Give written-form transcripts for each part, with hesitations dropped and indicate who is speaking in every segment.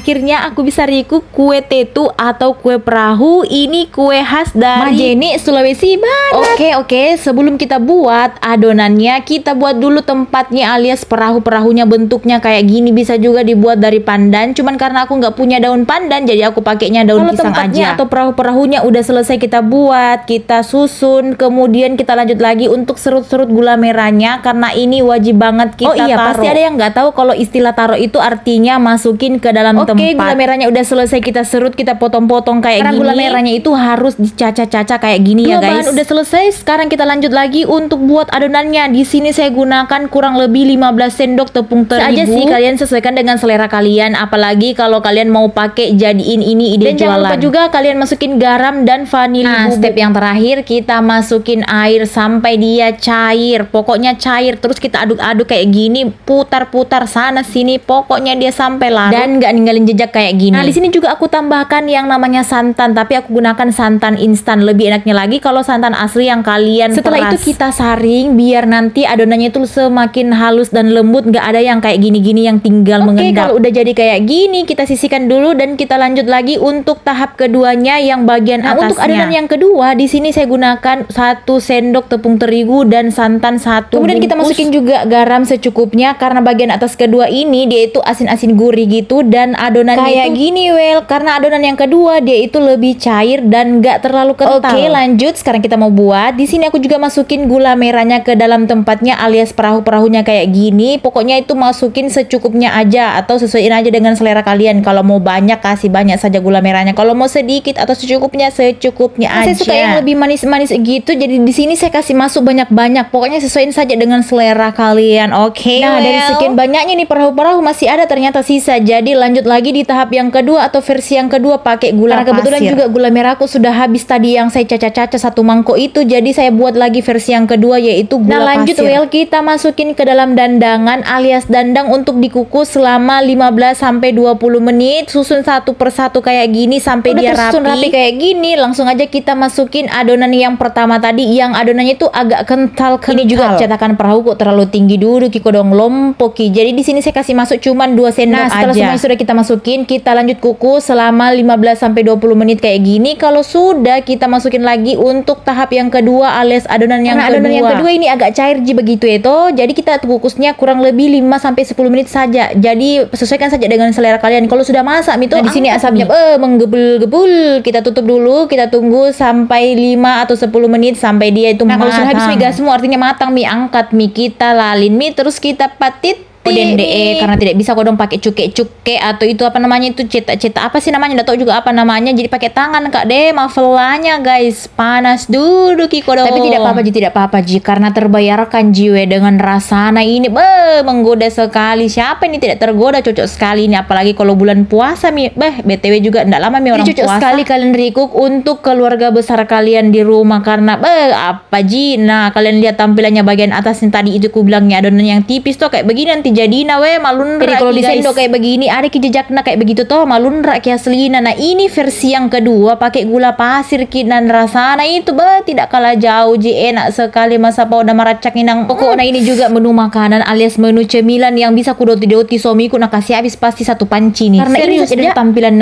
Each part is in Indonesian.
Speaker 1: akhirnya aku bisa recook kue tetu atau kue perahu. Ini kue khas dari Majene, Sulawesi Barat. Oke, sebelum kita buat adonannya, kita buat dulu tempatnya alias perahu-perahunya. Bentuknya kayak gini, bisa juga dibuat dari pandan. Cuman karena aku nggak punya daun pandan, jadi aku pakainya daun pisang aja. Atau perahu-perahunya udah selesai kita buat, kita susun, kemudian kita lanjut lagi untuk serut-serut gula merahnya, karena ini wajib banget kita taruh. Pasti ada yang nggak tahu kalau istilah taruh itu artinya masukin ke dalam tempat. Gula merahnya udah selesai kita serut, kita potong-potong kayak gini. Gula merahnya itu harus dicaca-caca kayak gini ya guys. Bahan udah selesai, sekarang kita lanjut lagi untuk buat adonannya. Di sini saya gunakan kurang lebih 15 sendok tepung terigu. Aja sih, kalian sesuaikan dengan selera kalian, apalagi kalau kalian mau pakai jadiin ini ide jualan. Dan jangan lupa juga kalian masukin garam dan vanili. Step yang terakhir kita masukin air sampai dia cair. Pokoknya cair, terus kita aduk-aduk kayak gini, putar-putar sana sini, pokoknya dia sampai larut dan nggak ninggalin jejak kayak gini. Nah, di sini juga aku tambahkan yang namanya santan, tapi aku gunakan santan instan. Lebih enaknya lagi kalau santan asli yang kalian Setelah itu kita saring biar nanti adonannya itu semakin halus dan lembut, nggak ada yang kayak gini-gini yang tinggal mengendap. Kalau udah jadi kayak gini, kita sisihkan dulu dan kita lanjut lagi untuk tahap keduanya yang bagian atasnya. Untuk adonan yang kedua, di sini saya gunakan 1 sendok tepung terigu dan santan 1 Kemudian kita masukin juga garam secukupnya, karena bagian atas kedua ini dia itu asin-asin gurih gitu, dan adonan kayak gini karena adonan yang kedua dia itu lebih cair dan nggak terlalu kental. Oke, lanjut. Sekarang kita mau buat. Di sini aku juga masukin gula merahnya ke dalam tempatnya alias perahu-perahunya kayak gini. Pokoknya itu masukin secukupnya aja atau sesuaiin aja dengan selera kalian. Kalau mau banyak kasih banyak saja gula merahnya. Kalau mau sedikit atau secukupnya aja. Saya suka yang lebih manis-manis gitu. Jadi di sini saya kasih masuk banyak-banyak. Pokoknya sesuaiin saja dengan selera kalian. Oke. Nah, dari sekian banyaknya nih perahu-perahu masih ada ternyata sisa. Jadi lanjut lagi di tahap yang kedua atau versi yang kedua pakai gula pasir. Kebetulan juga gula merah aku sudah habis tadi yang saya caca-caca 1 mangkok itu. Jadi saya buat lagi versi yang kedua yaitu gula pasir. Nah, lanjut kita masukin ke dalam dandangan alias dandang untuk dikukus selama 15 sampai 20 menit. Susun satu persatu kayak gini sampai dia rapi kayak gini. Langsung aja kita masukin adonan yang pertama tadi yang adonannya itu agak kental. Ini juga cetakan perahu kok terlalu tinggi dulu Kiko dong lompoki. Jadi di sini saya kasih masuk cuman 2 sendok aja. Nah, setelah semuanya sudah kita masukin, kita lanjut kukus selama 15 sampai 20 menit kayak gini. Kalau sudah, kita masukin lagi untuk tahap yang kedua alias adonan yang kedua. Adonan yang kedua ini agak cair begitu itu. Jadi kita kukusnya kurang lebih 5 sampai 10 menit saja. Jadi sesuaikan saja dengan selera kalian. Kalau sudah masak itu di sini asapnya menggebul-gebul. Kita tutup dulu, kita tunggu sampai 5 atau 10 menit sampai dia itu matang. Kalau sudah habis migas semua artinya matang, mie angkat mie kita lalin mie terus kita patit karena tidak bisa kodong pakai cuke atau itu apa namanya itu cetak apa sih namanya, nggak tahu juga apa namanya. Jadi pakai tangan kak deh mafelanya guys, panas dulu Kiko dong. Tapi tidak apa-apa ji karena terbayarkan jiwa dengan rasana ini menggoda sekali. Siapa ini tidak tergoda, cocok sekali ini apalagi kalau bulan puasa mi BTW juga enggak lama mi orang cocok puasa. Sekali kalian recook untuk keluarga besar kalian di rumah karena apa ji. Nah, kalian lihat tampilannya bagian atasnya tadi itu ku bilangnya adonan yang tipis tuh kayak begini nanti jadi malunra. Jadi kalau di sendok kayak begini ada jejakna kayak begitu toh malunra kayak aslina. Nah, ini versi yang kedua pakai gula pasir dan rasana itu tidak kalah jauh ji, enak sekali masa udah maracak inang. Pokoknya ini juga menu makanan alias menu cemilan yang bisa kudoti-doti suamiku nak kasih habis pasti 1 panci nih. Karena serius ini tampilan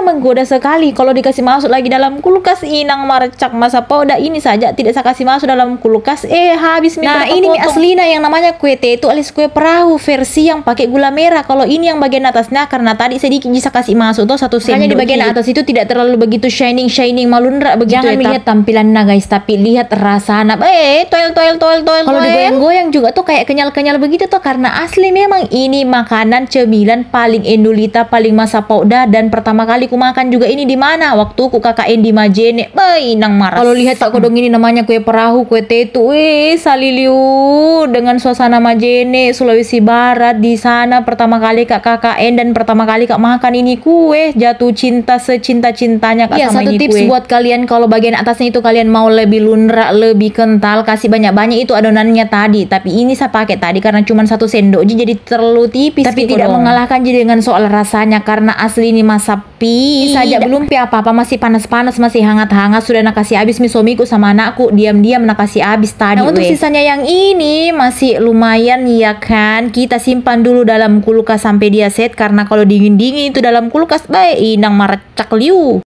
Speaker 1: menggoda sekali. Kalau dikasih masuk lagi dalam kulkas inang maracak masa udah ini saja tidak saya kasih masuk dalam kulkas habis. Nah, ini mie aslina yang namanya kue tetu alias kue perahu versi yang pakai gula merah. Kalau ini yang bagian atasnya karena tadi sedikit bisa kasih masuk tuh 1 sendok. Hanya di bagian atas itu tidak terlalu begitu shining malunra begitu. Jangan lihat tampilannya guys, tapi lihat rasanya toel. Kalau digoyang-goyang juga tuh kayak kenyal begitu tuh karena asli memang ini makanan cemilan paling endulita paling masa pauda. Dan pertama kali ku makan juga ini di mana waktu ku KKN di Majene. Inang marah. Kalau lihat tak kodong ini namanya kue perahu kue tetu saliliu dengan suasana Majene Sulawesi Barat. Di sana pertama kali kak KKN dan pertama kali kak makan ini kue, jatuh cinta secinta-cintanya kak sama ini kue. Satu tips buat kalian kalau bagian atasnya itu kalian mau lebih lunak, lebih kental, kasih banyak-banyak itu adonannya tadi. Tapi ini saya pakai tadi karena cuma 1 sendok jadi terlalu tipis. Tapi tidak mengalahkan jadi dengan soal rasanya karena asli ini masapi saja belum apa-apa masih panas-panas masih hangat-hangat sudah nak kasih habis suamiku sama anakku diam-diam nak kasih habis tadi. Nah, untuk sisanya yang ini masih lumayan ya kan. Kita kita simpan dulu dalam kulkas sampai dia set, karena kalau dingin-dingin itu dalam kulkas baik inang marecak liu.